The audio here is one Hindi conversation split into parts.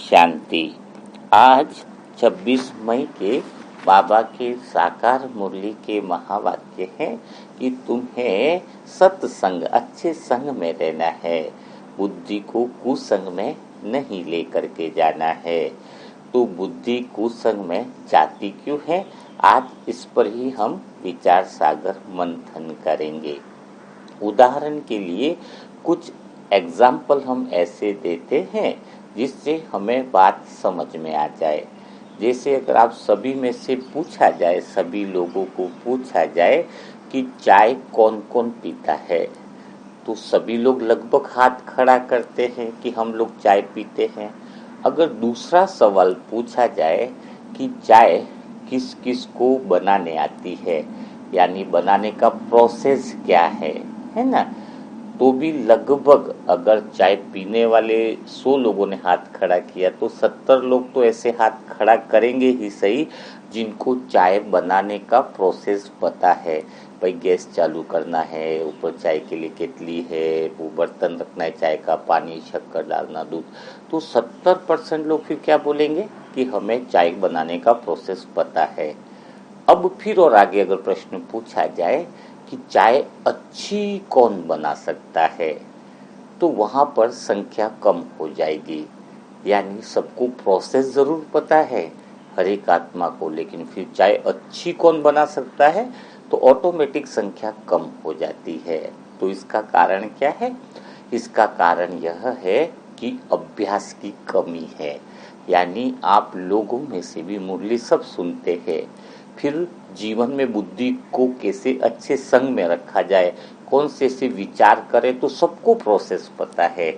शांति। आज 26 मई के बाबा के साकार मुरली के महावाक्य हैं कि तुम्हें सत्संग अच्छे संग में रहना है, बुद्धि को कुसंग में नहीं लेकर के जाना है। तो बुद्धि कुसंग में जाती क्यों है, आज इस पर ही हम विचार सागर मंथन करेंगे। उदाहरण के लिए कुछ एग्जाम्पल हम ऐसे देते हैं जिससे हमें बात समझ में आ जाए। जैसे अगर आप सभी में से पूछा जाए, सभी लोगों को पूछा जाए कि चाय कौन कौन पीता है, तो सभी लोग लगभग हाथ खड़ा करते हैं कि हम लोग चाय पीते हैं। अगर दूसरा सवाल पूछा जाए कि चाय किस किस को बनाने आती है, यानी बनाने का प्रोसेस क्या है ना, तो भी लगभग अगर चाय पीने वाले 100 लोगों ने हाथ खड़ा किया तो 70 लोग तो ऐसे हाथ खड़ा करेंगे ही सही जिनको चाय बनाने का प्रोसेस पता है। भाई गैस चालू करना है, ऊपर चाय के लिए केतली है, वो बर्तन रखना है, चाय का पानी, शक्कर डालना, दूध, तो 70% लोग फिर क्या बोलेंगे कि हमें चाय बनाने का प्रोसेस पता है। अब फिर और आगे अगर प्रश्न पूछा जाए कि चाय अच्छी कौन बना सकता है, तो वहां पर संख्या कम हो जाएगी। यानी सबको प्रोसेस जरूर पता है हर एक आत्मा को, लेकिन फिर चाय अच्छी कौन बना सकता है तो ऑटोमेटिक संख्या कम हो जाती है। तो इसका कारण क्या है? इसका कारण यह है कि अभ्यास की कमी है। यानी आप लोगों में से भी मुरली सब सुनते हैं, फिर जीवन में बुद्धि को कैसे अच्छे संग में रखा जाए, कौन से विचार करे, तो सबको प्रोसेस पता है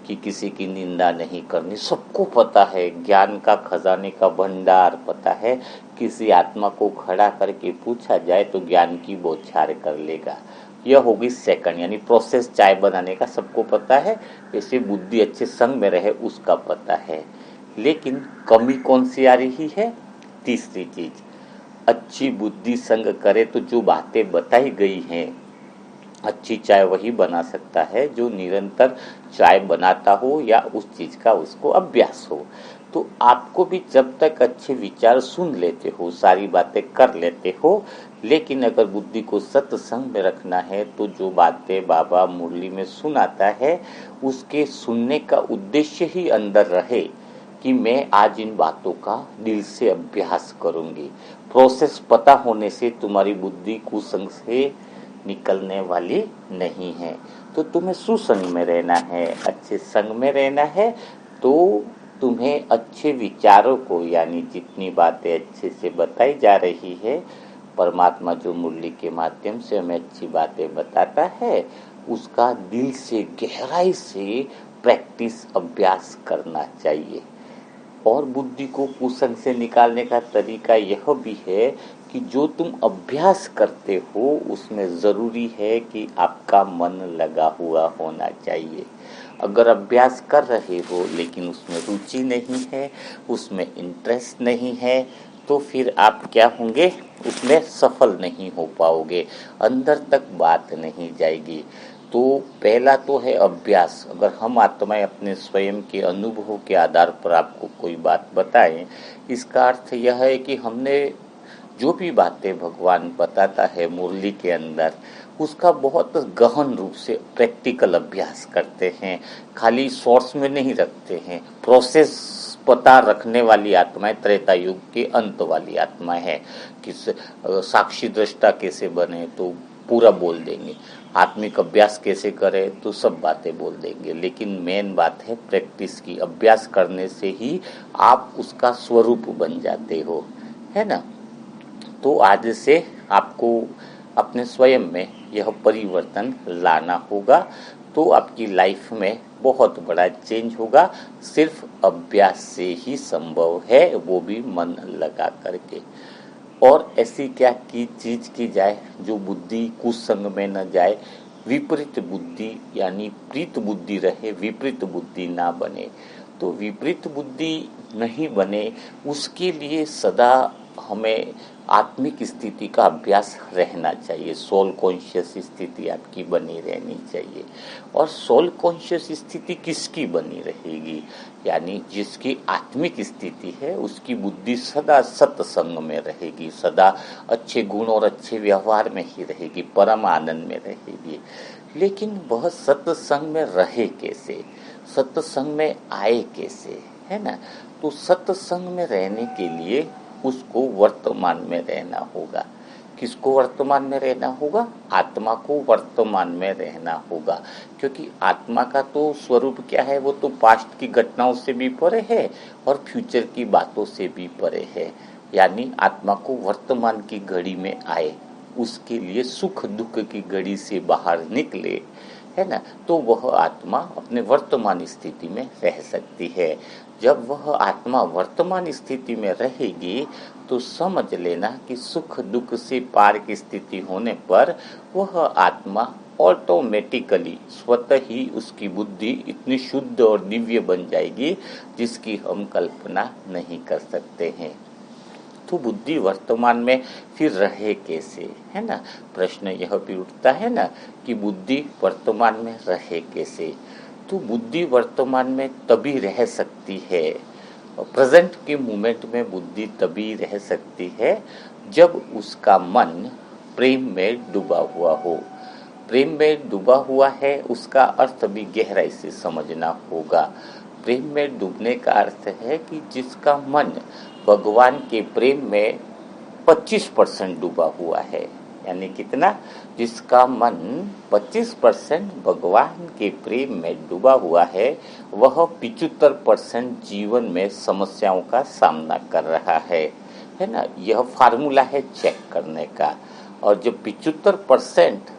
कि किसी की निंदा नहीं करनी, सबको पता है, ज्ञान का खजाने का भंडार पता है। किसी आत्मा को खड़ा करके पूछा जाए तो ज्ञान की बौछार कर लेगा। यह होगी सेकंड, यानी प्रोसेस चाय बनाने का सबको पता है, ऐसे बुद्धि अच्छे संग में रहे उसका पता है। लेकिन कमी कौन सी आ रही है? तीसरी चीज, अच्छी बुद्धि संग करे तो जो बातें बताई गई हैं, अच्छी चाय वही बना सकता है जो निरंतर चाय बनाता हो या उस चीज का उसको अभ्यास हो। तो आपको भी जब तक अच्छे विचार सुन लेते हो, सारी बातें कर लेते हो, लेकिन अगर बुद्धि को सत्संग में रखना है तो जो बातें बाबा मुरली में सुनाता है उसके सुनने का उद्देश्य ही अंदर रहे कि मैं आज इन बातों का दिल से अभ्यास करूंगी। प्रोसेस पता होने से तुम्हारी बुद्धि कुसंग से निकलने वाली नहीं है। तो तुम्हें सुसंग में रहना है, अच्छे संग में रहना है। तो तुम्हें अच्छे विचारों को, यानी जितनी बातें अच्छे से बताई जा रही है, परमात्मा जो मुरली के माध्यम से हमें अच्छी बातें बताता है, उसका दिल से गहराई से प्रैक्टिस अभ्यास करना चाहिए। और बुद्धि को कुसंग से निकालने का तरीका यह भी है कि जो तुम अभ्यास करते हो उसमें ज़रूरी है कि आपका मन लगा हुआ होना चाहिए। अगर अभ्यास कर रहे हो लेकिन उसमें रुचि नहीं है, उसमें इंटरेस्ट नहीं है, तो फिर आप क्या होंगे, उसमें सफल नहीं हो पाओगे, अंदर तक बात नहीं जाएगी। तो पहला तो है अभ्यास। अगर हम आत्माएं अपने स्वयं के अनुभवों के आधार पर आपको कोई बात बताएं, इसका अर्थ यह है कि हमने जो भी बातें भगवान बताता है मुरली के अंदर, उसका बहुत गहन रूप से प्रैक्टिकल अभ्यास करते हैं, खाली शॉर्ट्स में नहीं रखते हैं। प्रोसेस पता रखने वाली आत्माएं त्रेता युग के अंत वाली आत्मा है। किस साक्षी दृष्टा कैसे बने तो पूरा बोल देंगे, आत्मिक अभ्यास कैसे करें तो सब बातें बोल देंगे। लेकिन मेन बात है प्रैक्टिस की। अभ्यास करने से ही आप उसका स्वरूप बन जाते हो, है ना। तो आज से आपको अपने स्वयं में यह परिवर्तन लाना होगा, तो आपकी लाइफ में बहुत बड़ा चेंज होगा। सिर्फ अभ्यास से ही संभव है, वो भी मन लगा करके। और ऐसी क्या की चीज की जाए जो बुद्धि कुसंग में न जाए, विपरीत बुद्धि यानी प्रीत बुद्धि रहे, विपरीत बुद्धि ना बने। तो विपरीत बुद्धि नहीं बने उसके लिए सदा हमें आत्मिक स्थिति का अभ्यास रहना चाहिए। सोल कॉन्शियस स्थिति आपकी बनी रहनी चाहिए। और सोल कॉन्शियस स्थिति किसकी बनी रहेगी? यानी जिसकी आत्मिक स्थिति है उसकी बुद्धि सदा सत्संग में रहेगी, सदा अच्छे गुण और अच्छे व्यवहार में ही रहेगी, परम आनंद में रहेगी। लेकिन वह सत्संग में रहे कैसे, सत्संग में आए कैसे, है ना? तो सत्संग में रहने के लिए उसको वर्तमान में रहना होगा। किसको वर्तमान में रहना होगा? आत्मा को वर्तमान में रहना होगा। क्योंकि आत्मा का तो स्वरूप क्या है? वो तो पास्ट की घटनाओं से भी परे है और फ्यूचर की बातों से भी परे है। यानी आत्मा को वर्तमान की घड़ी में आए, उसके लिए सुख दुख की घड़ी से बाहर निकले, है ना? तो वह आत्मा अपने वर्तमान स्थिति में रह सकती है। जब वह आत्मा वर्तमान स्थिति में रहेगी तो समझ लेना कि सुख दुख से पार की स्थिति होने पर वह आत्मा ऑटोमेटिकली स्वतः ही उसकी बुद्धि इतनी शुद्ध और दिव्य बन जाएगी जिसकी हम कल्पना नहीं कर सकते हैं। तो बुद्धि वर्तमान में फिर रहे कैसे, है ना? प्रश्न यह भी उठता है ना कि बुद्धि वर्तमान में रहे कैसे। तो बुद्धि वर्तमान में तभी रह सकती है, प्रेजेंट के मोमेंट में बुद्धि तभी रह सकती है जब उसका मन प्रेम में डूबा हुआ हो। प्रेम में डूबा हुआ है उसका अर्थ भी गहराई से समझना होगा। प्रेम में डूबने का अर्थ है कि जिसका मन भगवान के प्रेम में 25% डूबा हुआ है। यानी कितना? जिसका मन 25% भगवान के प्रेम में डूबा हुआ है वह 75% जीवन में समस्याओं का सामना कर रहा है ना? यह फार्मूला है चेक करने का। और जब 75%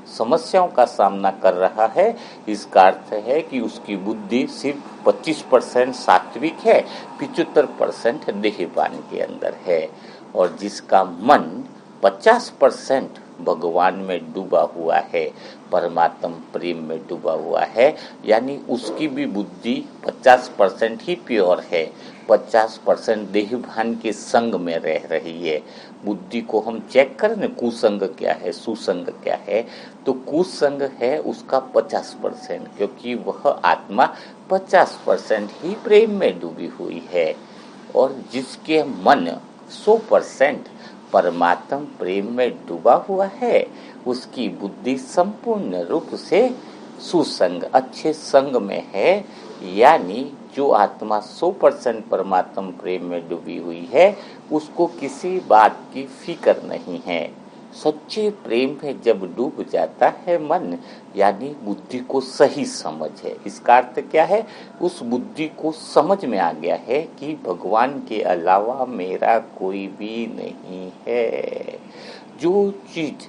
समस्याओं का सामना कर रहा है इसका अर्थ है कि उसकी बुद्धि सिर्फ 25% सात्विक है, 75% देहभान के अंदर है। और जिसका मन 50% भगवान में डूबा हुआ है, परमात्म प्रेम में डूबा हुआ है, यानी उसकी भी बुद्धि 50% ही प्योर है, 50% देहभान के संग में रह रही है। बुद्धि को हम चेक करें ना, कुसंग क्या है सुसंग क्या है, तो कुसंग है उसका 50%, क्योंकि वह आत्मा 50% ही प्रेम में डूबी हुई है। और जिसके मन 100% परमात्म प्रेम में डूबा हुआ है उसकी बुद्धि संपूर्ण रूप से सुसंग अच्छे संग में है। यानी जो आत्मा 100% परमात्म प्रेम में डूबी हुई है उसको किसी बात की फिक्र नहीं है। सच्चे प्रेम में जब डूब जाता है मन, यानी बुद्धि को सही समझ है। इसका अर्थ क्या है? उस बुद्धि को समझ में आ गया है कि भगवान के अलावा मेरा कोई भी नहीं है। जो चीज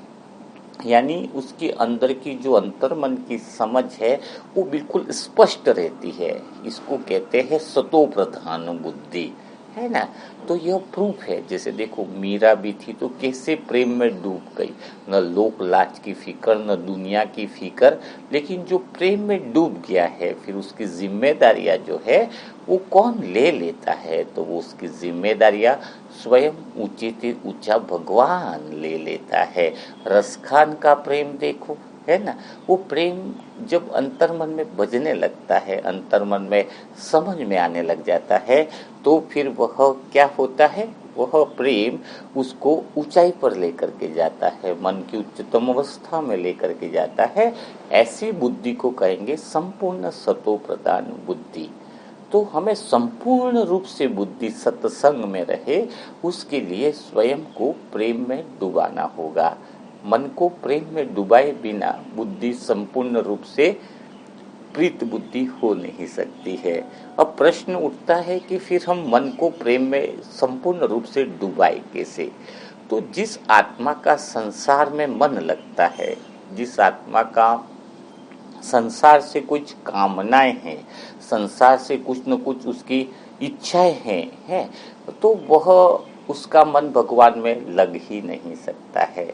यानी उसके अंदर की जो अंतर्मन की समझ है वो बिल्कुल स्पष्ट रहती है। इसको कहते हैं सतो प्रधान बुद्धि, है ना? तो यह प्रूफ है। जैसे देखो मीरा भी थी तो कैसे प्रेम में डूब गई, न लोक लाज की फिक्र न दुनिया की फिक्र, लेकिन जो प्रेम में डूब गया है फिर उसकी जिम्मेदारियां जो है वो कौन ले लेता है? तो वो उसकी जिम्मेदारियां स्वयं ऊंचे से ऊंचा भगवान ले लेता है। रसखान का प्रेम देखो, है ना? वो प्रेम जब अंतर्मन में बजने लगता है, अंतर्मन में समझ में आने लग जाता है तो फिर वह क्या होता है? वह प्रेम उसको ऊंचाई पर लेकर के जाता है, मन की उच्चतम अवस्था में लेकर के जाता है। ऐसी बुद्धि को कहेंगे संपूर्ण सतो प्रधान बुद्धि। तो हमें संपूर्ण रूप से बुद्धि सत्संग में रहे उसके लिए स्वयं को प्रेम में डुबाना होगा। मन को प्रेम में डुबाए बिना बुद्धि संपूर्ण रूप से प्रीत बुद्धि हो नहीं सकती है। अब प्रश्न उठता है कि फिर हम मन को प्रेम में संपूर्ण रूप से डुबाए कैसे? तो जिस आत्मा का संसार में मन लगता है, जिस आत्मा का संसार से कुछ कामनाएं हैं, संसार से कुछ न कुछ उसकी इच्छाएं हैं, तो वह उसका मन भगवान में लग ही नहीं सकता है।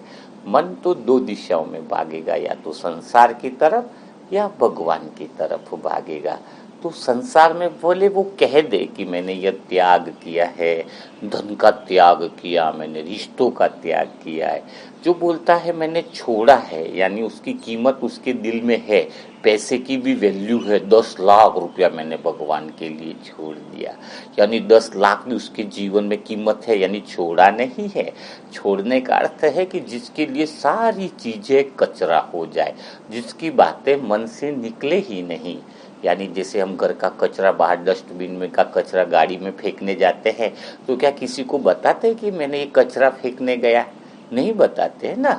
मन तो दो दिशाओं में भागेगा, या तो संसार की तरफ या भगवान की तरफ भागेगा। तो संसार में बोले वो कह दे कि मैंने यह त्याग किया है, धन का त्याग किया, मैंने रिश्तों का त्याग किया है, जो बोलता है मैंने छोड़ा है, यानी उसकी कीमत उसके दिल में है, पैसे की भी वैल्यू है, 10 लाख रुपया मैंने भगवान के लिए छोड़ दिया, यानी 10 लाख भी उसके जीवन में कीमत है, यानी छोड़ा नहीं है। छोड़ने का अर्थ है कि जिसके लिए सारी चीजें कचरा हो जाए, जिसकी बातें मन से निकले ही नहीं, यानी जैसे हम घर का कचरा बाहर डस्टबिन में का कचरा गाड़ी में फेंकने जाते हैं, तो क्या किसी को बताते कि मैंने ये कचरा फेंकने गया? नहीं बताते हैं ना।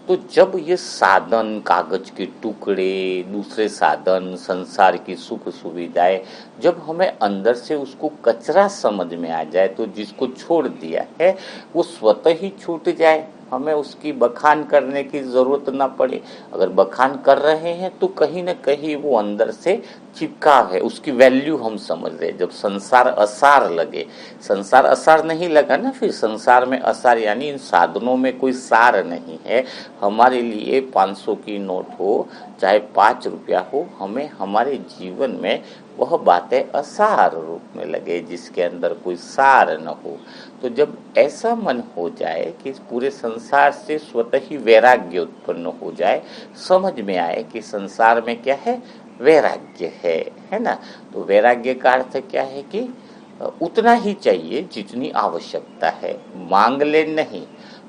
तो जब ये साधन, कागज के टुकड़े, दूसरे साधन, संसार की सुख सुविधाएं, जब हमें अंदर से उसको कचरा समझ में आ जाए, तो जिसको छोड़ दिया है वो स्वतः ही छूट जाए, हमें उसकी बखान करने की जरूरत ना पड़े। अगर बखान कर रहे हैं तो कहीं ना कहीं वो अंदर से चिपका है, उसकी वैल्यू हम समझ रहे। जब संसार असार लगे, संसार असार नहीं लगा ना, फिर संसार में असार यानी इन साधनों में कोई सार नहीं है। हमारे लिए 500 की नोट हो चाहे 5 रुपया हो, हमें हमारे जीवन में वह बातें असार रूप में लगे, जिसके अंदर कोई सार न हो। तो जब ऐसा मन हो जाए कि पूरे संसार से स्वतः ही वैराग्य उत्पन्न हो जाए, समझ में आए कि संसार में क्या है, वैराग्य है ना। तो वैराग्य का अर्थ क्या है कि उतना ही चाहिए जितनी आवश्यकता है, मांग ले नहीं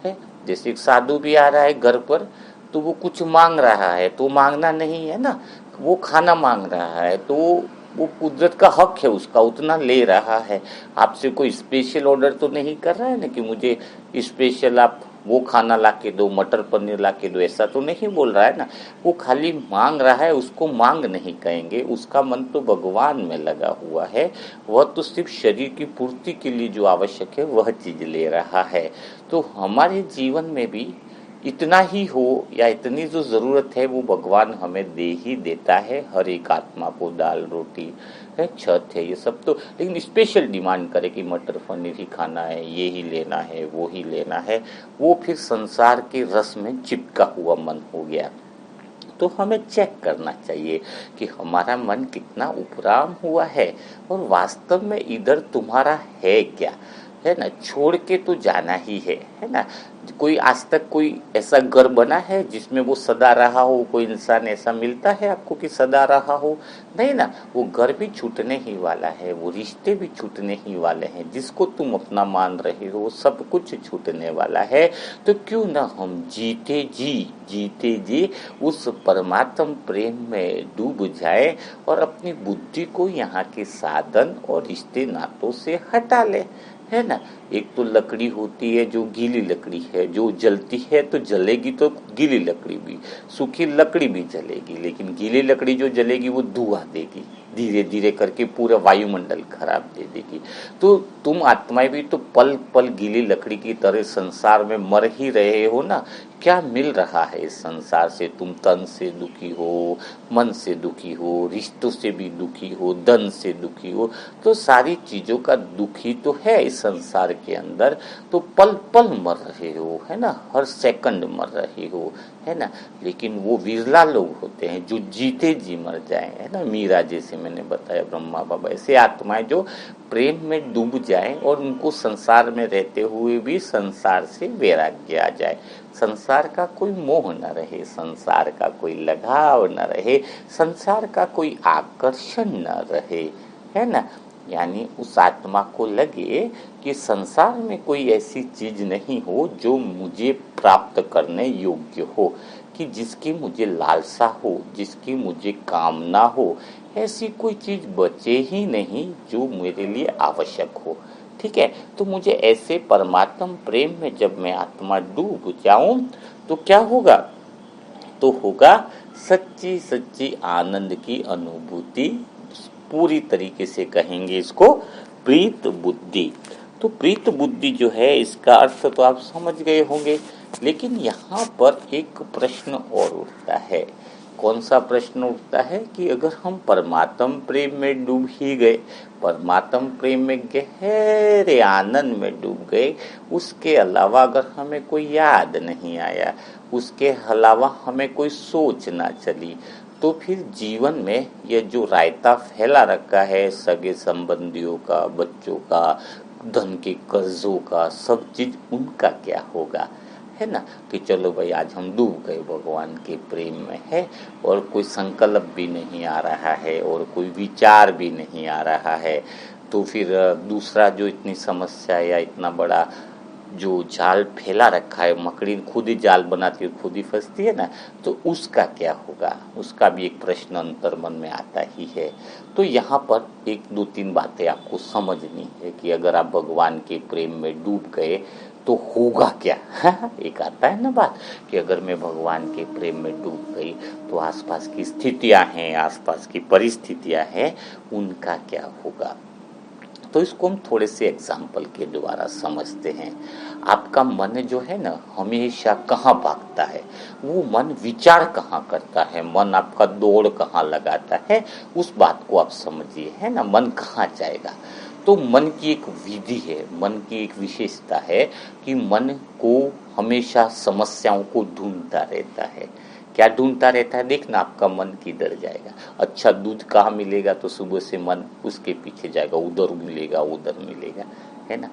है। जैसे एक साधु भी आ रहा है घर पर, तो वो कुछ मांग रहा है, तो मांगना नहीं है ना, वो खाना मांग रहा है, तो वो कुदरत का हक है उसका, उतना ले रहा है। आपसे कोई स्पेशल ऑर्डर तो नहीं कर रहा है ना कि मुझे स्पेशल आप वो खाना ला के दो, मटर पनीर ला के दो, ऐसा तो नहीं बोल रहा है ना। वो खाली मांग रहा है, उसको मांग नहीं कहेंगे, उसका मन तो भगवान में लगा हुआ है। वह तो सिर्फ शरीर की पूर्ति के लिए जो आवश्यक है वह चीज ले रहा है। तो हमारे जीवन में भी इतना ही हो या इतनी जो जरूरत है वो भगवान हमें दे ही देता है। हर एक आत्मा को दाल रोटी है, छत है, ये सब तो, लेकिन स्पेशल डिमांड करे कि मटर पनीर ही खाना है, ये ही लेना है, वो ही लेना है, वो फिर संसार के रस में चिपका हुआ मन हो गया। तो हमें चेक करना चाहिए कि हमारा मन कितना उपराम हुआ है और वास्तव में इधर तुम्हारा है क्या, है ना। छोड़ के तो जाना ही है ना। कोई आज तक कोई ऐसा घर बना है जिसमें वो सदा रहा हो? कोई इंसान ऐसा मिलता है आपको कि सदा रहा हो? नहीं ना। वो घर भी छूटने ही वाला है, वो रिश्ते भी छूटने ही वाले हैं, जिसको तुम अपना मान रहे हो सब कुछ छूटने वाला है। तो क्यों ना हम जीते जी उस परमात्म प्रेम में डूब जाए और अपनी बुद्धि को यहाँ के साधन और रिश्ते नातों से हटा ले, है ना। एक तो लकड़ी होती है जो गीली लकड़ी है, जो जलती है तो जलेगी, तो गीली लकड़ी भी, सूखी लकड़ी भी जलेगी, लेकिन गीली लकड़ी जो जलेगी वो धुआं देगी, धीरे धीरे करके पूरा वायुमंडल खराब दे देगी। तो तुम आत्माएं भी तो पल पल गीली लकड़ी की तरह संसार में मर ही रहे हो ना। क्या मिल रहा है इस संसार से? तुम तन से दुखी हो, मन से दुखी हो, रिश्तों से भी दुखी हो, धन से दुखी हो, तो सारी चीजों का दुखी तो है इस संसार के अंदर। तो पल पल मर रहे हो, है ना, हर सेकंड मर रहे हो, है ना। लेकिन वो विरला लोग होते हैं जो जीते जी मर जाए, है ना। मीरा जैसे मैंने बताया, ब्रह्मा बाबा, ऐसे आत्माएं जो प्रेम में डूब जाए और उनको संसार में रहते हुए भी संसार से वैराग्य आ जाए, संसार का कोई मोह न रहे, संसार का कोई लगाव न रहे, संसार का कोई आकर्षण न रहे, है ना। यानी उस आत्मा को लगे कि संसार में कोई ऐसी चीज नहीं हो जो मुझे प्राप्त करने योग्य हो, कि जिसकी मुझे लालसा हो, जिसकी मुझे कामना हो, ऐसी कोई चीज बचे ही नहीं जो मेरे लिए आवश्यक हो। ठीक है। तो मुझे ऐसे परमात्म प्रेम में जब मैं आत्मा डूब जाऊं तो क्या होगा? तो होगा सच्ची सच्ची आनंद की अनुभूति। पूरी तरीके से कहेंगे इसको प्रीत बुद्धि। तो प्रीत बुद्धि जो है, इसका अर्थ तो आप समझ गए होंगे, लेकिन यहाँ पर एक प्रश्न और उठता है। कौन सा प्रश्न उठता है कि अगर हम परमात्म प्रेम में डूब ही गए, परमात्म प्रेम में गहरे आनंद में डूब गए, उसके अलावा अगर हमें कोई याद नहीं आया, उसके अलावा हमें कोई सोच ना चली, तो फिर जीवन में ये जो रायता फैला रखा है सगे संबंधियों का, बच्चों का, धन के कर्जों का, सब चीज उनका क्या होगा, है ना। कि चलो भाई आज हम डूब गए भगवान के प्रेम में है, और कोई संकल्प भी नहीं आ रहा है और कोई विचार भी नहीं आ रहा है, तो फिर दूसरा जो इतनी समस्या या इतना बड़ा जो जाल फैला रखा है, मकड़ी खुद ही जाल बनाती है, खुद ही फंसती है ना, तो उसका क्या होगा, उसका भी एक प्रश्न अंतर मन में आता ही है। तो यहाँ पर एक दो तीन बातें आपको समझनी है कि अगर आप भगवान के प्रेम में डूब गए तो होगा क्या। एक आता है ना बात कि अगर मैं भगवान के प्रेम में डूब गई तो आसपास की स्थितियां हैं, आसपास की परिस्थितियां हैं, उनका क्या होगा। तो इसको हम थोड़े से एग्जाम्पल के द्वारा समझते हैं। आपका मन जो है ना हमेशा कहाँ भागता है, वो मन विचार कहाँ करता है, मन आपका दौड़ कहाँ लगाता है, उस बात को आप समझिए, है ना। मन कहाँ जाएगा, तो मन की एक विधि है, मन की एक विशेषता है कि मन को हमेशा समस्याओं को ढूंढता रहता है। क्या ढूंढता रहता है, देखना आपका मन किधर जाएगा। अच्छा दूध कहाँ मिलेगा तो सुबह से मन उसके पीछे जाएगा, उधर मिलेगा उधर मिलेगा, है ना।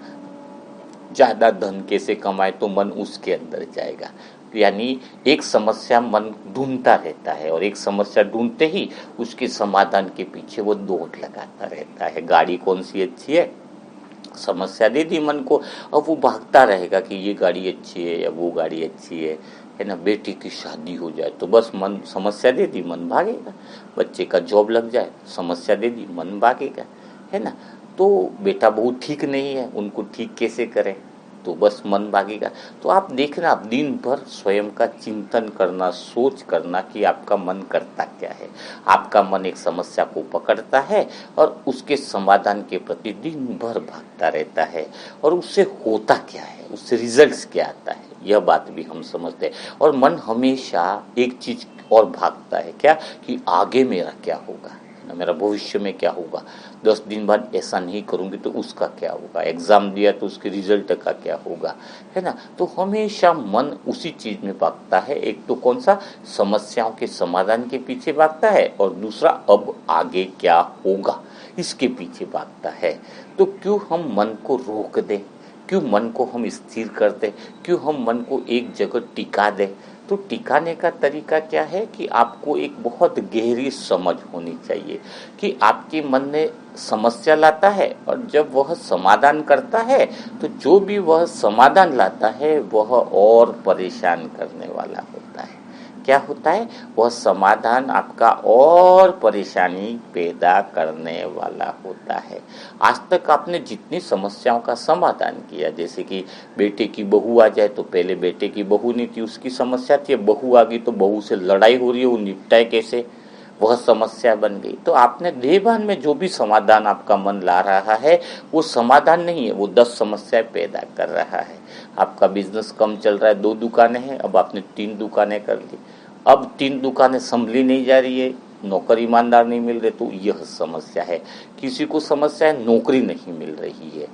ज्यादा धन कैसे कमाए तो मन उसके अंदर जाएगा। यानी एक समस्या मन ढूंढता रहता है और एक समस्या ढूंढते ही उसके समाधान के पीछे वो दौड़ लगाता रहता है। गाड़ी कौन सी अच्छी है, समस्या दे दी मन को, अब वो भागता रहेगा कि ये गाड़ी अच्छी है या वो गाड़ी अच्छी है ना। बेटी की शादी हो जाए तो बस मन, समस्या दे दी मन भागेगा। बच्चे का जॉब लग जाए, समस्या दे दी मन भागेगा, है ना। तो बेटा बहू ठीक नहीं है, उनको ठीक कैसे करें, तो बस मन भागेगा। तो आप देखना, आप दिन भर स्वयं का चिंतन करना, सोच करना कि आपका मन करता क्या है। आपका मन एक समस्या को पकड़ता है और उसके समाधान के प्रति दिन भर भागता रहता है, और उससे होता क्या है, उससे रिजल्ट्स क्या आता है, यह बात भी हम समझते हैं। और मन हमेशा एक चीज और भागता है, क्या, कि आगे मेरा क्या होगा, मेरा भविष्य में क्या होगा, 10 दिन बाद ऐसा नहीं करूंगी तो उसका क्या होगा, एग्जाम दिया तो उसके रिजल्ट का क्या होगा, है ना। तो हमेशा मन उसी चीज में भागता है। एक तो कौन सा, समस्याओं के समाधान के पीछे भागता है, और दूसरा अब आगे क्या होगा इसके पीछे भागता है। तो क्यों हम मन को रोक दें, क्यों मन को हम स्थिर कर दें, क्यों हम मन को एक जगह टिका दें। तो टिकाने का तरीका क्या है कि आपको एक बहुत गहरी समझ होनी चाहिए कि आपके मन में समस्या लाता है, और जब वह समाधान करता है तो जो भी वह समाधान लाता है वह और परेशान करने वाला होता है। क्या होता है, वह समाधान आपका और परेशानी पैदा करने वाला होता है। आज तक आपने जितनी समस्याओं का समाधान किया, जैसे कि बेटे की बहू आ जाए तो पहले बेटे की बहू नहीं थी, उसकी समस्या थी, बहू आ गई तो बहू से लड़ाई हो रही है, वो निपटाए कैसे, वह समस्या बन गई। तो आपने देहभान में जो भी समाधान आपका मन ला रहा है वो समाधान नहीं है, वो 10 समस्याएं पैदा कर रहा है। आपका बिजनेस कम चल रहा है, 2 दुकानें हैं, अब आपने 3 दुकानें कर ली, अब 3 दुकानें संभली नहीं जा रही है, नौकर ईमानदार नहीं मिल रहे, तो यह समस्या है। किसी को समस्या है नौकरी नहीं मिल रही है,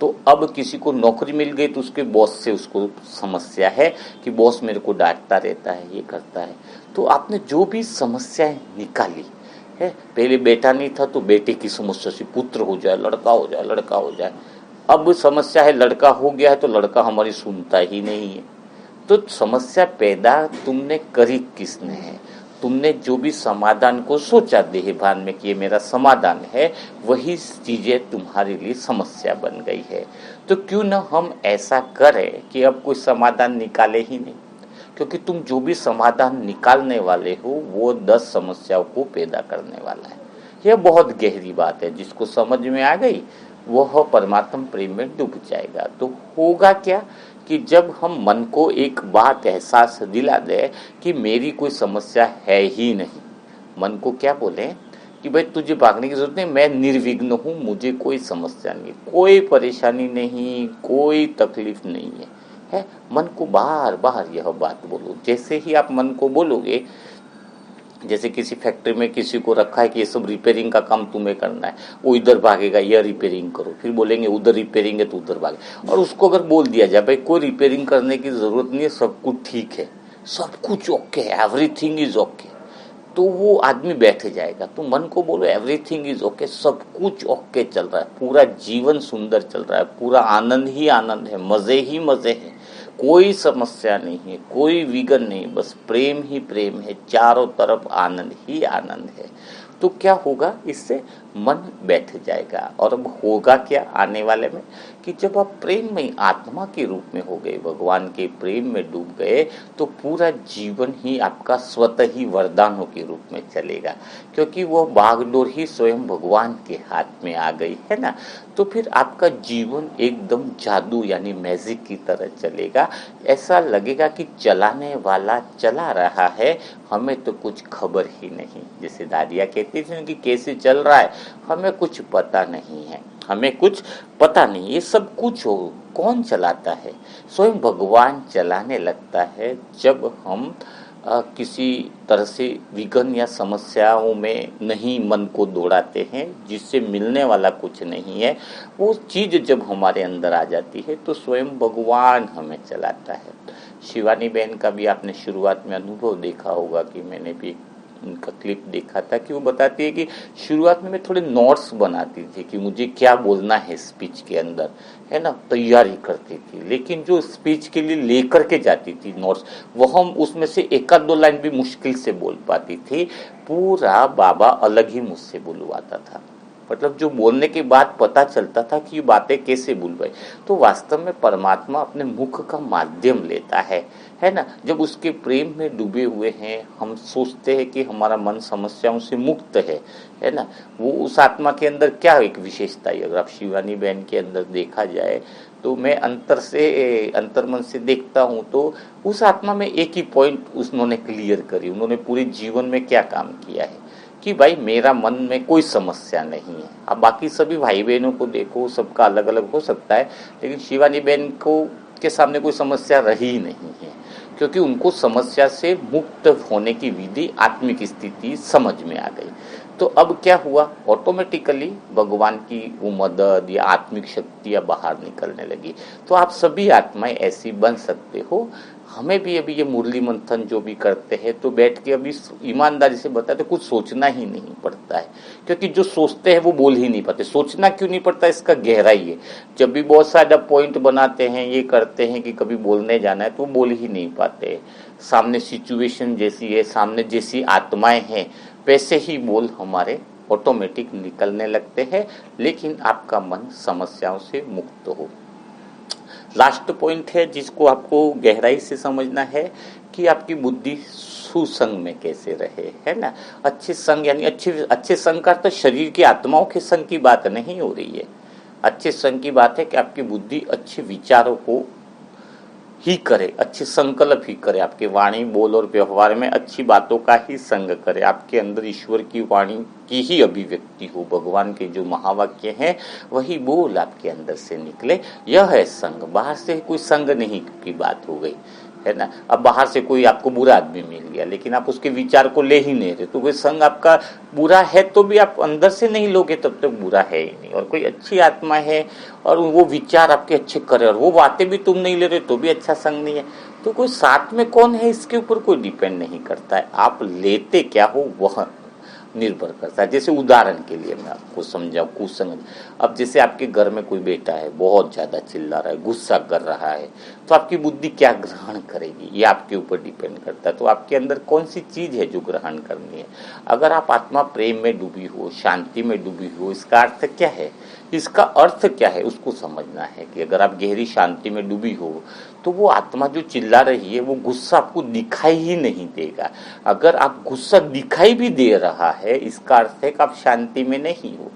तो अब किसी को नौकरी मिल गई तो उसके बॉस से उसको समस्या है कि बॉस मेरे को डांटता रहता है, ये करता है। तो आपने जो भी समस्याएं निकाली है, पहले बेटा नहीं था तो बेटे की समस्या से पुत्र हो जाए, लड़का हो जाए, लड़का हो जाए, अब समस्या है लड़का हो गया है तो लड़का हमारी सुनता ही नहीं है। तो समस्या पैदा तुमने करी किसने है, तुमने जो भी समाधान को सोचा देहभान में कि ये मेरा समाधान है, वही चीजें तुम्हारे लिए समस्या बन गई है। तो क्यों ना हम ऐसा करें कि अब कोई समाधान निकाले ही नहीं, क्योंकि तुम जो भी समाधान निकालने वाले हो वो 10 समस्याओं को पैदा करने वाला है। यह बहुत गहरी बात है, जिसको समझ में आ गई वह परमात्मा प्रेम में डूब जाएगा। तो होगा क्या कि जब हम मन को एक बात एहसास दिला दे कि मेरी कोई समस्या है ही नहीं, मन को क्या बोले कि भाई तुझे भागने की जरूरत नहीं, मैं निर्विघ्न हूँ, मुझे कोई समस्या नहीं, कोई परेशानी नहीं, कोई तकलीफ नहीं है। मन को बार बार यह बात बोलो। जैसे ही आप मन को बोलोगे, जैसे किसी फैक्ट्री में किसी को रखा है कि ये सब रिपेयरिंग का काम तुम्हें करना है, वो इधर भागेगा, यह रिपेयरिंग करो, फिर बोलेंगे उधर रिपेयरिंग है तो उधर भागे। और उसको अगर बोल दिया जाए भाई कोई रिपेयरिंग करने की जरूरत नहीं है, सब कुछ ठीक है, सब कुछ ओके है, एवरीथिंग इज ओके, तो वो आदमी बैठ जाएगा। तो मन को बोलो एवरीथिंग इज ओके, सब कुछ ओके चल रहा है, पूरा जीवन सुंदर चल रहा है, पूरा आनंद ही आनंद है, मजे ही मजे हैं, कोई समस्या नहीं है, कोई विघ्न नहीं, बस प्रेम ही प्रेम है, चारों तरफ आनंद ही आनंद है। तो क्या होगा, इससे मन बैठ जाएगा। और अब होगा क्या आने वाले में, कि जब आप प्रेम में आत्मा के रूप में हो गए, भगवान के प्रेम में डूब गए, तो पूरा जीवन ही आपका स्वतः ही वरदानों के रूप में चलेगा, क्योंकि वो बागडोर ही स्वयं भगवान के हाथ में आ गई है ना। तो फिर आपका जीवन एकदम जादू यानी मैजिक की तरह चलेगा। ऐसा लगेगा कि चलाने वाला चला रहा है, हमें तो कुछ खबर ही नहीं। जैसे दादिया कहती थी कि कैसे चल रहा है, हमें कुछ पता नहीं है, हमें कुछ पता नहीं। ये सब कुछ हो कौन चलाता है, स्वयं भगवान चलाने लगता है। जब हम किसी तरह से विघ्न या समस्याओं में नहीं मन को दौड़ाते हैं, जिससे मिलने वाला कुछ नहीं है, वो चीज़ जब हमारे अंदर आ जाती है तो स्वयं भगवान हमें चलाता है। शिवानी बहन का भी आपने शुरुआत में अनुभव देखा होगा, कि मैंने भी उनका क्लिप देखा था, कि वो बताती है कि शुरुआत में मैं थोड़े नोट्स बनाती थी कि मुझे क्या बोलना है स्पीच के अंदर, है ना, तैयारी करती थी। लेकिन जो स्पीच के लिए लेकर के जाती थी नोट्स, वो हम उसमें से एक आध दो लाइन भी मुश्किल से बोल पाती थी। पूरा बाबा अलग ही मुझसे बुलवाता था, मतलब जो बोलने के बाद पता चलता था कि ये बातें कैसे बुलवाई। तो वास्तव में परमात्मा अपने मुख का माध्यम लेता है ना। जब उसके प्रेम में डूबे हुए हैं, हम सोचते हैं कि हमारा मन समस्याओं से मुक्त है ना। वो उस आत्मा के अंदर क्या एक विशेषता है, अगर आप शिवानी बहन के अंदर देखा जाए, तो मैं अंतर्मन से देखता हूँ, तो उस आत्मा में एक ही पॉइंट उन्होंने क्लियर करी। उन्होंने पूरे जीवन में क्या काम किया है कि भाई मेरा मन में कोई समस्या नहीं है। अब बाकी सभी भाई बहनों को देखो, सबका अलग अलग हो सकता है, लेकिन शिवानी बहन को के सामने कोई समस्या रही नहीं है, क्योंकि उनको समस्या से मुक्त होने की विधि, आत्मिक स्थिति समझ में आ गई। तो अब क्या हुआ, ऑटोमेटिकली भगवान की वो मदद या आत्मिक शक्तियाँ बाहर निकलने लगी। तो आप सभी आत्माएं ऐसी बन सकते हो। हमें भी अभी ये मुरली मंथन जो भी करते हैं, तो बैठ के अभी ईमानदारी से बताते, कुछ सोचना ही नहीं पड़ता है, क्योंकि जो सोचते हैं वो बोल ही नहीं पाते। सोचना क्यों नहीं पड़ता, इसका गहराई है। जब भी बहुत सारा पॉइंट बनाते हैं, ये करते हैं कि कभी बोलने जाना है, तो वो बोल ही नहीं पाते। सामने सिचुएशन जैसी है, सामने जैसी आत्माएं हैं, वैसे ही बोल हमारे ऑटोमेटिक निकलने लगते हैं, लेकिन आपका मन समस्याओं से मुक्त हो। लास्ट पॉइंट है जिसको आपको गहराई से समझना है, कि आपकी बुद्धि सुसंग में कैसे रहे, है ना। अच्छे संग यानी अच्छे संग का तो शरीर की आत्माओं के संग की बात नहीं हो रही है। अच्छे संग की बात है कि आपकी बुद्धि अच्छे विचारों को ही करे, अच्छे संकल्प ही करे, आपके वाणी बोल और व्यवहार में अच्छी बातों का ही संग करे, आपके अंदर ईश्वर की वाणी की ही अभिव्यक्ति हो, भगवान के जो महावाक्य हैं वही बोल आपके अंदर से निकले। यह है संग। बाहर से कोई संग नहीं की बात हो गई, है ना। अब बाहर से कोई आपको बुरा आदमी मिल गया, लेकिन आप उसके विचार को ले ही नहीं रहे, तो कोई संग आपका बुरा है तो भी आप अंदर से नहीं लोगे, तब तक बुरा है ही नहीं। और कोई अच्छी आत्मा है और वो विचार आपके अच्छे करे और वो बातें भी तुम नहीं ले रहे, तो भी अच्छा संग नहीं है। तो कोई साथ में कौन है इसके ऊपर कोई डिपेंड नहीं करता है, आप लेते क्या हो वह निर्भर करता है। जैसे उदाहरण के लिए मैं आपको समझाऊं कुसंग। अब जैसे आपके घर में कोई बेटा है, बहुत ज़्यादा चिल्ला रहा है, गुस्सा कर रहा है, तो आपकी बुद्धि क्या ग्रहण करेगी, ये आपके ऊपर डिपेंड करता है। तो आपके अंदर कौन सी चीज़ है जो ग्रहण करनी है। अगर आप आत्मा प्रेम में डूबी हो, शांति में डूबी हो, इसका अर्थ क्या है, इसका अर्थ क्या है, उसको समझना है। कि अगर आप गहरी शांति में डूबी हो, तो वो आत्मा जो चिल्ला रही है, वो गुस्सा आपको दिखाई ही नहीं देगा। अगर आप गुस्सा दिखाई भी दे रहा है, इसका अर्थ है कि आप शांति में नहीं हो।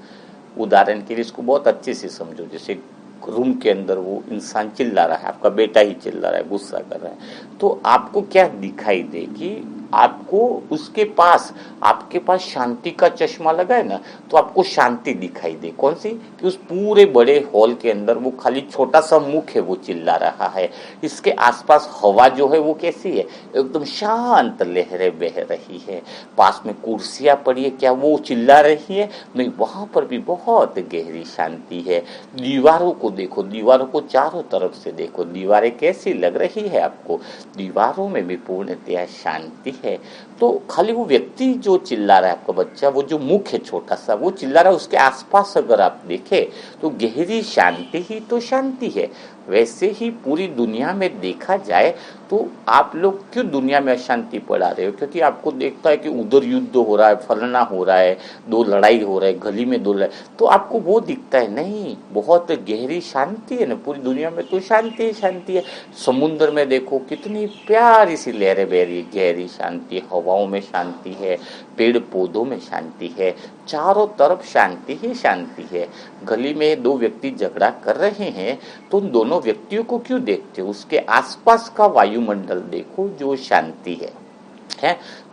उदाहरण के लिए इसको बहुत अच्छे से समझो। जैसे रूम के अंदर वो इंसान चिल्ला रहा है, आपका बेटा ही चिल्ला रहा है, गुस्सा कर रहा है, तो आपको क्या दिखाई दे कि आपको उसके पास, आपके पास शांति का चश्मा लगा है ना, तो आपको शांति दिखाई दे। कौन सी, कि उस पूरे बड़े हॉल के अंदर वो खाली छोटा सा मुख है, वो चिल्ला रहा है। इसके आसपास हवा जो है वो कैसी है, एकदम शांत लहरें बह रही है। पास में कुर्सियां पड़ी है, क्या वो चिल्ला रही है, नहीं, वहां पर भी बहुत गहरी शांति है। दीवारों को देखो, दीवारों को चारों तरफ से देखो, दीवारें कैसी लग रही है आपको, दीवारों में भी पूर्णतया शांति है तो खाली वो व्यक्ति जो चिल्ला रहा है, आपका बच्चा, वो जो मुख है छोटा सा, वो चिल्ला रहा है, उसके आसपास अगर आप देखें तो गहरी शांति ही तो शांति है। वैसे ही पूरी दुनिया में देखा जाए तो आप लोग क्यों दुनिया में अशांति पड़ा रहे हो? क्योंकि आपको देखता है कि उधर युद्ध हो रहा है, फलना हो रहा है, दो लड़ाई हो रहा है, गली में दो लड़ाई, तो आपको वो दिखता है। नहीं, बहुत गहरी शांति है ना, पूरी दुनिया में तो शांति ही शांति है। समुद्र में देखो कितनी प्यारी सी लहरें बह रही है, गहरी शांति, हवाओं में शांति है, पेड़ पौधों में शांति है, चारों तरफ शांति ही शांति है। गली में दो व्यक्ति झगड़ा कर रहे हैं तो उन दोनों व्यक्तियों को क्यों देखते हो? उसके आसपास का वायुमंडल देखो जो शांति है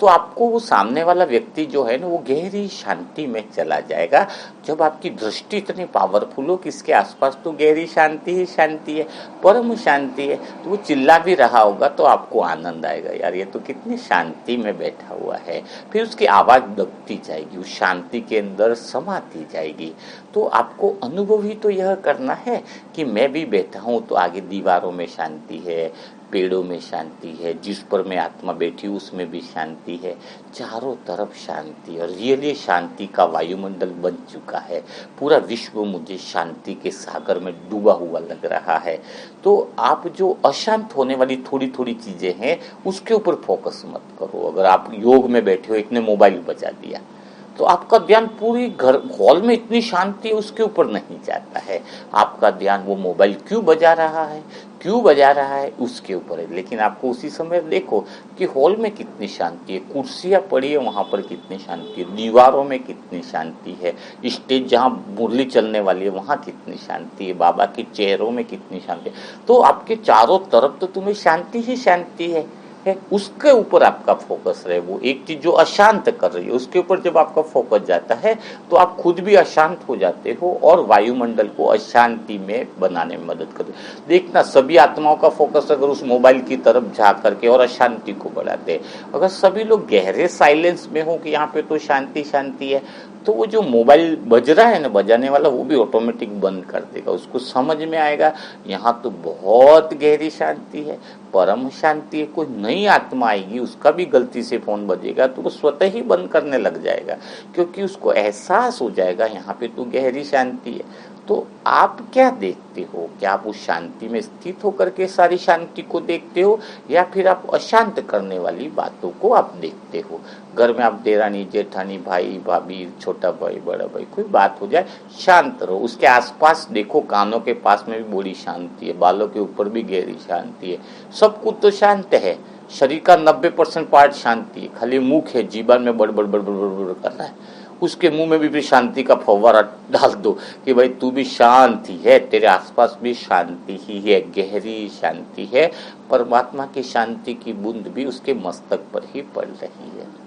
तो आपको वो सामने वाला व्यक्ति जो है ना वो गहरी शांति में चला जाएगा। जब आपकी दृष्टि इतनी पावरफुल हो कि इसके आसपास तो गहरी शांति ही शांति है, परम शांति है, तो वो चिल्ला भी रहा होगा तो आपको आनंद आएगा, यार ये तो कितनी शांति में बैठा हुआ है। फिर उसकी आवाज़ दबती जाएगी, उस शांति के अंदर समाती जाएगी। तो आपको अनुभव ही तो यह करना है कि मैं भी बैठा हूँ तो आगे दीवारों में शांति है, पेड़ों में शांति है, जिस पर मैं आत्मा बैठी हूँ उसमें भी शांति है, चारों तरफ शांति। और रियली शांति का वायुमंडल बन चुका है, पूरा विश्व मुझे शांति के सागर में डूबा हुआ लग रहा है। तो आप जो अशांत होने वाली थोड़ी थोड़ी चीजें हैं उसके ऊपर फोकस मत करो। अगर आप योग में बैठे हो, एक ने मोबाइल बजा दिया तो आपका ध्यान पूरी घर हॉल में इतनी शांति है उसके ऊपर नहीं जाता है, आपका ध्यान वो मोबाइल क्यों बजा रहा है उसके ऊपर है। लेकिन आपको उसी समय देखो कि हॉल में कितनी शांति है, कुर्सियां पड़ी है वहां पर कितनी शांति है, दीवारों में कितनी शांति है, स्टेज जहां मुरली चलने वाली है वहां कितनी शांति है, बाबा के चेहरों में कितनी शांति है। तो आपके चारों तरफ तो तुम्हें शांति ही शांति है, उसके ऊपर आपका फोकस रहे। वो एक चीज जो अशांत कर रही है उसके ऊपर जब आपका फोकस जाता है तो आप खुद भी अशांत हो जाते हो और वायुमंडल को अशांति में बनाने में मदद करते हो। देखना, सभी आत्माओं का फोकस अगर उस मोबाइल की तरफ जा करके और अशांति को बढ़ाते हैं, अगर सभी लोग गहरे साइलेंस में हो कि यहाँ पे तो शांति शांति है, तो वो जो मोबाइल बज रहा है ना, बजाने वाला, वो भी ऑटोमेटिक बंद कर देगा। उसको समझ में आएगा यहाँ तो बहुत गहरी शांति है, परम शांति है। कोई नई आत्मा आएगी उसका भी गलती से फोन बजेगा तो वो स्वतः ही बंद करने लग जाएगा, क्योंकि उसको एहसास हो जाएगा यहाँ पे तो गहरी शांति है। तो आप क्या देखते हो? क्या आप उस शांति में स्थित होकर के सारी शांति को देखते हो या फिर आप अशांत करने वाली बातों को आप देखते हो? घर में आप देरानी जेठानी, भाई भाभी, छोटा भाई बड़ा भाई, कोई बात हो जाए शांत रहो, उसके आसपास देखो, कानों के पास में भी बड़ी शांति है, बालों के ऊपर भी गहरी शांति है, सब कुछ तो शांत है। शरीर का 90% पार्ट शांति है, खाली मुख है जीवन में बड़ बड़ बड़ बड़ बड़ कर रहा है, उसके मुंह में भी शांति का फव्वारा डाल दो कि भाई तू भी शांति है, तेरे आसपास भी शांति ही है, गहरी शांति है। परमात्मा की शांति की बूंद भी उसके मस्तक पर ही पड़ रही है।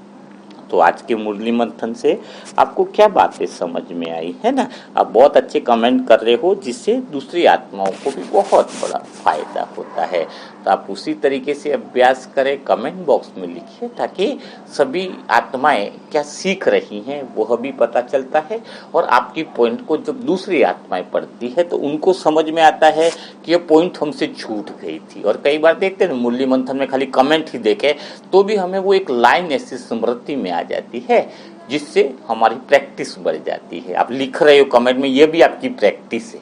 तो आज के मुरली मंथन से आपको क्या बातें समझ में आई है ना? आप बहुत अच्छे कमेंट कर रहे हो जिससे दूसरी आत्माओं को भी बहुत बड़ा फायदा होता है। तो आप उसी तरीके से अभ्यास करें, कमेंट बॉक्स में लिखिए ताकि सभी आत्माएं क्या सीख रही हैं वह भी पता चलता है, और आपकी पॉइंट को जब दूसरी आत्माएं पढ़ती है तो उनको समझ में आता है कि ये पॉइंट हमसे छूट गई थी। और कई बार देखते हैं मुरली मंथन में खाली कमेंट ही देखे तो भी हमें वो एक लाइन ऐसी स्मृति में आ जाती है जिससे हमारी प्रैक्टिस बढ़ जाती है। आप लिख रहे हो कमेंट में, ये भी आपकी प्रैक्टिस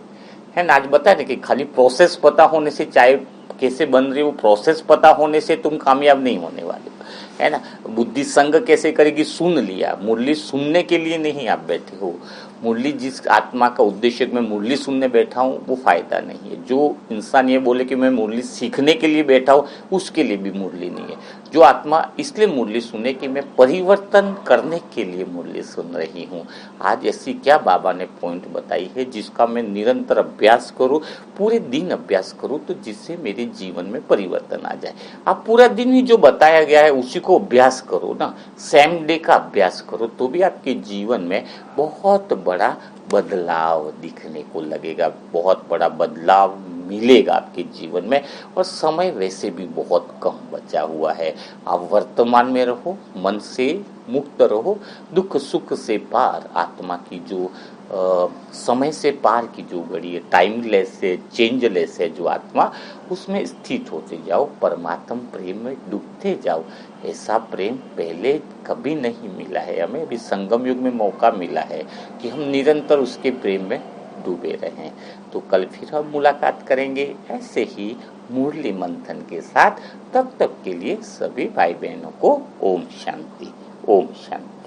है ना। आज बता रहे कि खाली प्रोसेस पता होने से, चाय कैसे बन रही है वो प्रोसेस पता होने से तुम कामयाब नहीं होने वाले, है ना। बुद्धि संग कैसे करेगी? सुन लिया, मुरली सुनने के लिए नहीं आप बैठे हो। मुरली जिस आत्मा का उद्देश्य मैं मुरली सुनने बैठा हूँ वो फायदा नहीं है। जो इंसान ये बोले कि मैं मुरली सीखने के लिए बैठा हूँ उसके लिए भी मुरली नहीं है। जो आत्मा इसलिए मुरली सुने कि मैं परिवर्तन करने के लिए मुरली सुन रही हूँ। आज ऐसी क्या बाबा ने पॉइंट बताई है जिसका मैं निरंतर अभ्यास करूँ, पूरे दिन अभ्यास करूँ, तो जिससे मेरे जीवन में परिवर्तन आ जाए। आप पूरा दिन ही जो बताया गया है उसी को अभ्यास करो ना, सेम डे का अभ्यास करो, तो भी आपके जीवन में बहुत बड़ा बदलाव दिखने को लगेगा। बहुत बड़ा बदलाव मिलेगा आपके जीवन में। और समय वैसे भी बहुत कम बचा हुआ है। आप वर्तमान में रहो, मन से मुक्त रहो, दुख सुख से पार आत्मा की जो समय से पार की जो घड़ी है, टाइमलेस है, चेंजलेस है जो आत्मा, उसमें स्थित होते जाओ, परमात्म प्रेम में डूबते जाओ। ऐसा प्रेम पहले कभी नहीं मिला है हमें। अभी संगम युग में मौका मिला है कि हम निरंतर उसके प्रेम में डूबे रहें। तो कल फिर हम मुलाकात करेंगे ऐसे ही मुरली मंथन के साथ। तब तक के लिए सभी भाई बहनों को ओम शांति, ओम शांति।